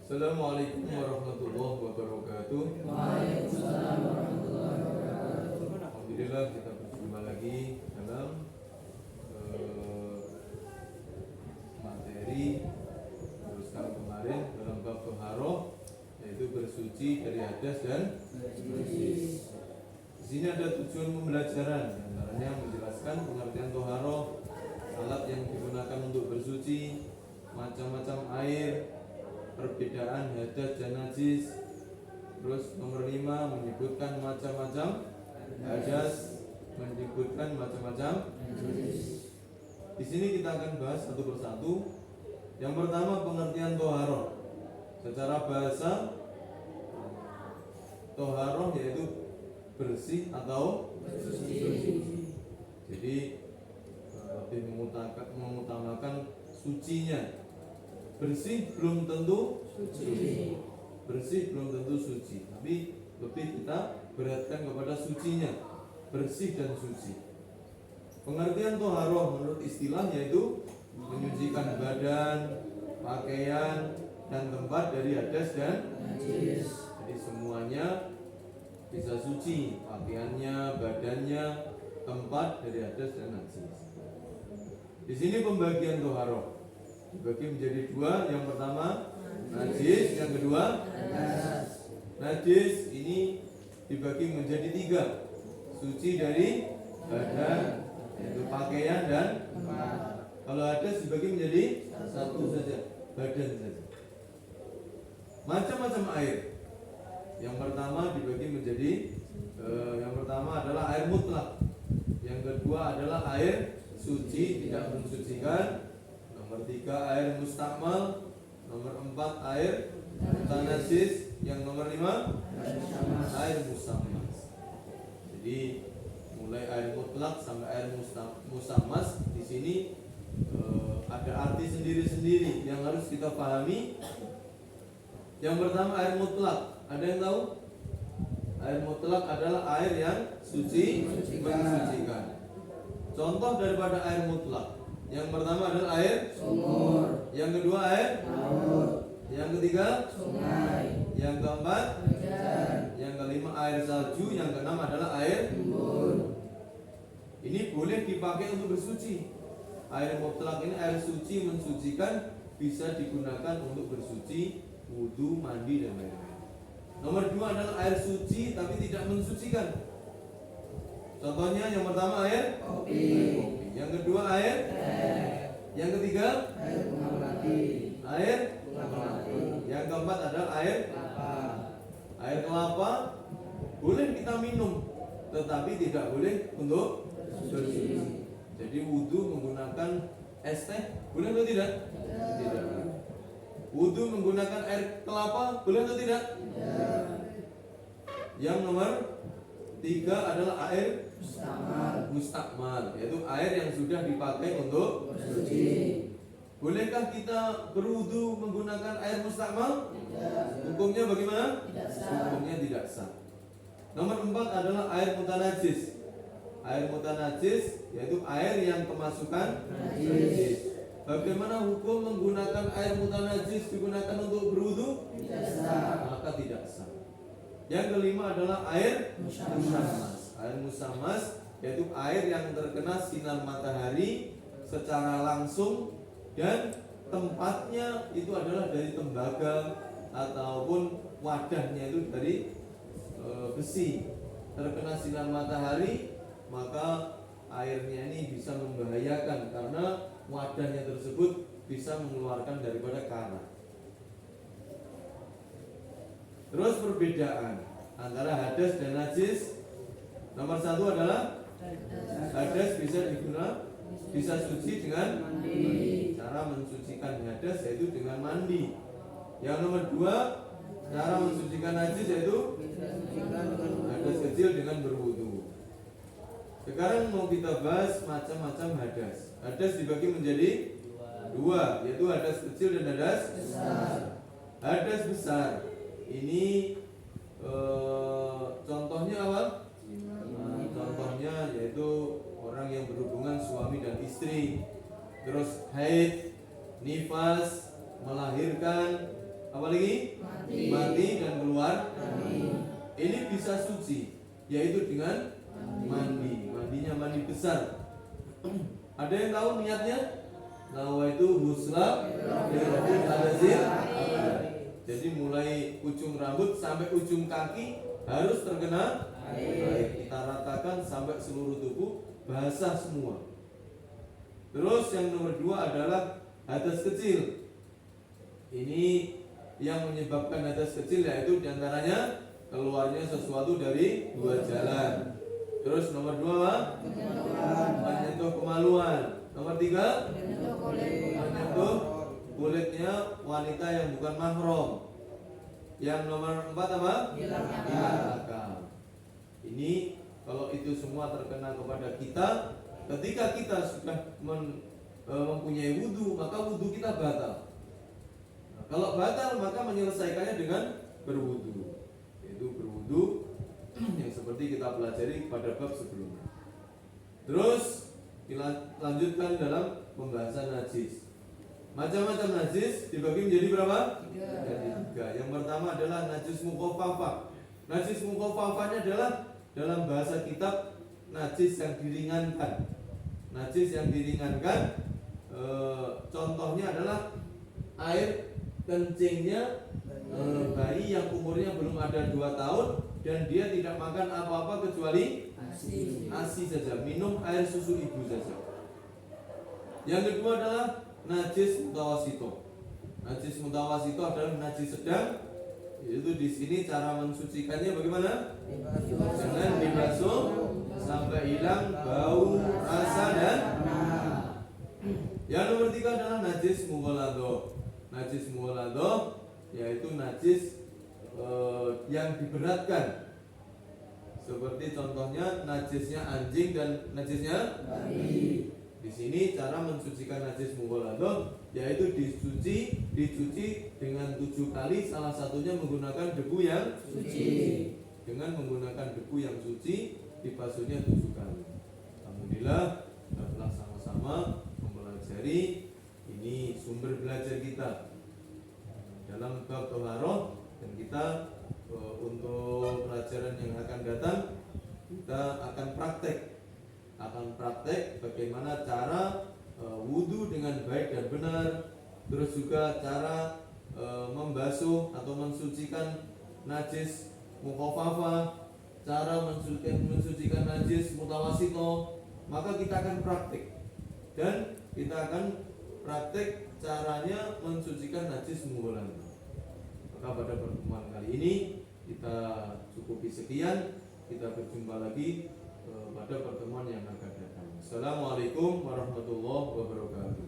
Assalamualaikum warahmatullahi wabarakatuh. Waalaikumsalam warahmatullahi wabarakatuh. Alhamdulillah kita berjumpa lagi dalam materi teruskan kemarin dalam bab toharoh, yaitu bersuci dari hadas dan najis. Di sini ada tujuan pembelajaran, antaranya menjelaskan pengertian toharoh, alat yang digunakan untuk bersuci, macam-macam air, perbedaan hadas dan najis. Terus nomor 5 menyebutkan macam-macam hadas, menyebutkan macam-macam najis. Di sini kita akan bahas satu persatu. Yang pertama pengertian toharoh. Secara bahasa, toharoh yaitu bersih atau bersuci. Jadi lebih mengutamakan sucinya. Bersih belum tentu suci. Bersih belum tentu suci, tapi lebih kita beratkan kepada sucinya, bersih dan suci. Pengertian toharoh menurut istilah yaitu menyucikan badan, pakaian, dan tempat dari hadas dan najis. Jadi semuanya bisa suci, pakaiannya, badannya, tempat dari hadas dan najis. Di sini pembagian toharoh dibagi menjadi dua. Yang pertama najis, yang kedua hadas. Najis ini dibagi menjadi tiga. Suci dari badan, yaitu pakaian dan tempat. Kalau hadas dibagi menjadi satu saja, badan saja. Macam-macam air. Yang pertama dibagi menjadi yang pertama adalah air mutlak. Yang kedua adalah air suci tidak mensucikan. Nomor 3 air mustakmal. Nomor 4 air mutanajis. Yang nomor 5 air musammas. Jadi mulai air mutlak sampai air musammas di sini ada arti sendiri-sendiri yang harus kita pahami. Yang pertama air mutlak. Ada yang tahu? Air mutlak adalah air yang suci mensucikan. Contoh daripada air mutlak. Yang pertama adalah air sumur. Yang kedua air laut. Yang ketiga sungai. Yang keempat hujan. Yang kelima air salju. Yang keenam adalah air embun. Ini boleh dipakai untuk bersuci. Air mutlak ini air suci mensucikan, bisa digunakan untuk bersuci, wudu, mandi dan lain-lain. Nomor 2 adalah air suci tapi tidak mensucikan. Contohnya yang pertama air kopi. Yang kedua air teh. Yang ketiga air bunga melati. Air bunga melati. Yang keempat adalah air kelapa. Air kelapa boleh kita minum, tetapi tidak boleh untuk bersuci. Jadi wudu menggunakan es teh boleh atau tidak? Tidak. Wudu menggunakan air kelapa boleh atau tidak? Tidak. Yang nomor 3 adalah air mustakmal, yaitu air yang sudah dipakai untuk bersuci. Bolehkah kita berwudu menggunakan air mustakmal? Tidak. Hukumnya bagaimana? Tidak sah. Hukumnya tidak sah. Nomor 4 adalah air mutanajis. Air mutanajis yaitu air yang kemasukan najis. Bagaimana hukum menggunakan air mutanajis digunakan untuk berwudu? Tidak sah. Maka tidak sah. Yang kelima adalah air musammas. Air musammas yaitu air yang terkena sinar matahari secara langsung dan tempatnya itu adalah dari tembaga ataupun wadahnya itu dari besi. Terkena sinar matahari, maka airnya ini bisa membahayakan karena wadahnya tersebut bisa mengeluarkan daripada karat. Terus perbedaan antara hadas dan najis. Nomor 1 adalah hadas bisa suci dengan mandi. Cara mensucikan hadas yaitu dengan mandi. Yang nomor 2 cara mensucikan najis yaitu hadas kecil dengan berwudu. Sekarang mau kita bahas macam-macam hadas. Hadas dibagi menjadi 2, yaitu hadas kecil dan hadas besar. Hadas besar ini contohnya apa? Contohnya yaitu orang yang berhubungan suami dan istri, terus haid, nifas, melahirkan, apa lagi? Mati dan keluar. Ini bisa suci, yaitu dengan mandi. Mandinya mandi besar. Ada yang tahu niatnya? Nawaitu husla lirabbil hadazil. Jadi mulai ujung rambut sampai ujung kaki harus terkena air. Kita ratakan sampai seluruh tubuh basah semua. Terus yang nomor 2 adalah hadas kecil. Ini yang menyebabkan hadas kecil yaitu diantaranya keluarnya sesuatu dari 2 jalan. Terus nomor 2 menyentuh kemaluan. Nomor 3 menyentuh kulitnya wanita yang bukan mahram. Yang nomor 4 apa? Hilang akal. Ini kalau itu semua terkena kepada kita, ketika kita sudah mempunyai wudu, maka wudu kita batal. Nah, kalau batal maka menyelesaikannya dengan berwudu, yaitu berwudu yang seperti kita pelajari pada bab sebelumnya. Terus kita lanjutkan dalam pembahasan najis. Macam-macam najis dibagi menjadi berapa? 3. Yang pertama adalah najis mukhaffafah. Najis mukhaffafahnya adalah dalam bahasa kitab najis yang diringankan. Najis yang diringankan contohnya adalah air kencingnya bayi yang umurnya belum ada 2 tahun dan dia tidak makan apa-apa kecuali ASI saja, minum air susu ibu saja. Yang kedua adalah najis mutawasito. Najis mutawasito adalah najis sedang, yaitu di sini cara mensucikannya bagaimana? Dengan dibasuh sampai hilang bau, rasa dan yang nomor 3 adalah najis mughalladho. Najis mughalladho yaitu najis yang diberatkan. Seperti contohnya najisnya anjing dan najisnya babi. Di sini cara mensucikan najis mughalladho yaitu dicuci dengan 7 kali, salah satunya menggunakan debu yang suci. Dengan menggunakan debu yang suci dibasuhnya 7 kali. Alhamdulillah kita telah sama-sama mempelajari, ini sumber belajar kita dalam bab thaharah, dan kita untuk pelajaran yang akan datang kita akan praktek bagaimana cara wudu dengan baik dan benar, terus juga cara membasuh atau mensucikan najis mukhaffafah, cara mensucikan najis mutawasito. Maka kita akan praktek dan kita akan praktek caranya mensucikan najis mughalladho. Maka pada pertemuan kali ini kita cukupi sekian. Kita berjumpa lagi pada pertemuan yang akan datang. Assalamualaikum warahmatullahi wabarakatuh.